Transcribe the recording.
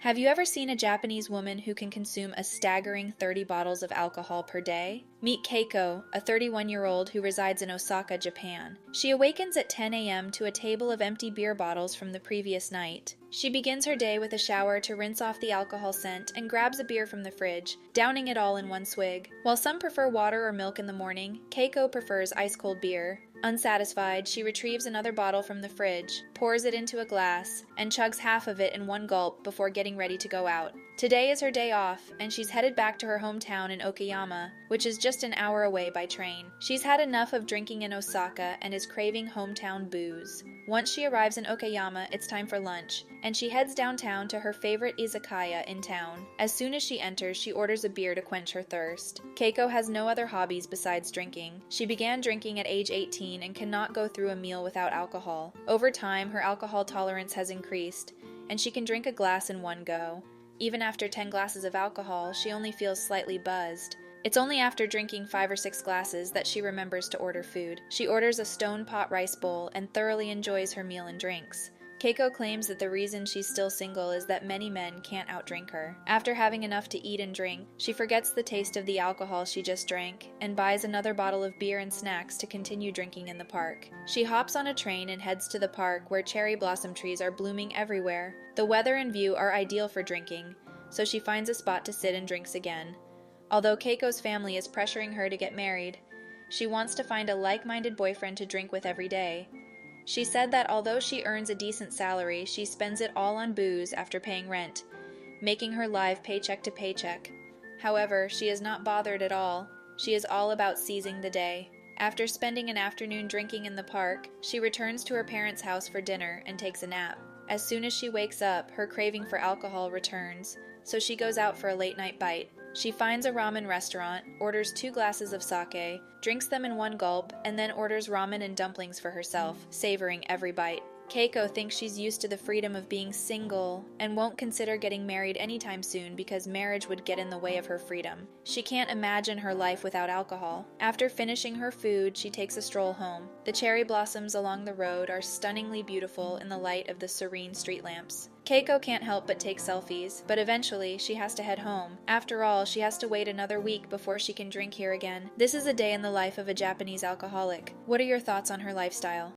Have you ever seen a Japanese woman who can consume a staggering 30 bottles of alcohol per day? Meet Keiko, a 31-year-old who resides in Osaka, Japan. She awakens at 10 a.m. to a table of empty beer bottles from the previous night. She begins her day with a shower to rinse off the alcohol scent and grabs a beer from the fridge, downing it all in one swig. While some prefer water or milk in the morning, Keiko prefers ice-cold beer. Unsatisfied, she retrieves another bottle from the fridge, pours it into a glass, and chugs half of it in one gulp before getting ready to go out. Today is her day off, and she's headed back to her hometown in Okayama, which is just an hour away by train. She's had enough of drinking in Osaka and is craving hometown booze. Once she arrives in Okayama, it's time for lunch, and she heads downtown to her favorite izakaya in town. As soon as she enters, she orders a beer to quench her thirst. Keiko has no other hobbies besides drinking. She began drinking at age 18 and cannot go through a meal without alcohol. Over time, her alcohol tolerance has increased, and she can drink a glass in one go. Even after 10 glasses of alcohol, she only feels slightly buzzed. It's only after drinking 5 or 6 glasses that she remembers to order food. She orders a stone pot rice bowl and thoroughly enjoys her meal and drinks. Keiko claims that the reason she's still single is that many men can't outdrink her. After having enough to eat and drink, she forgets the taste of the alcohol she just drank and buys another bottle of beer and snacks to continue drinking in the park. She hops on a train and heads to the park where cherry blossom trees are blooming everywhere. The weather and view are ideal for drinking, so she finds a spot to sit and drinks again. Although Keiko's family is pressuring her to get married, she wants to find a like-minded boyfriend to drink with every day. She said that although she earns a decent salary, she spends it all on booze after paying rent, making her live paycheck to paycheck. However, she is not bothered at all. She is all about seizing the day. After spending an afternoon drinking in the park, she returns to her parents' house for dinner and takes a nap. As soon as she wakes up, her craving for alcohol returns, so she goes out for a late-night bite. She finds a ramen restaurant, orders 2 glasses of sake, drinks them in one gulp, and then orders ramen and dumplings for herself, savoring every bite. Keiko thinks she's used to the freedom of being single and won't consider getting married anytime soon because marriage would get in the way of her freedom. She can't imagine her life without alcohol. After finishing her food, she takes a stroll home. The cherry blossoms along the road are stunningly beautiful in the light of the serene street lamps. Keiko can't help but take selfies, but eventually she has to head home. After all, she has to wait another week before she can drink here again. This is a day in the life of a Japanese alcoholic. What are your thoughts on her lifestyle?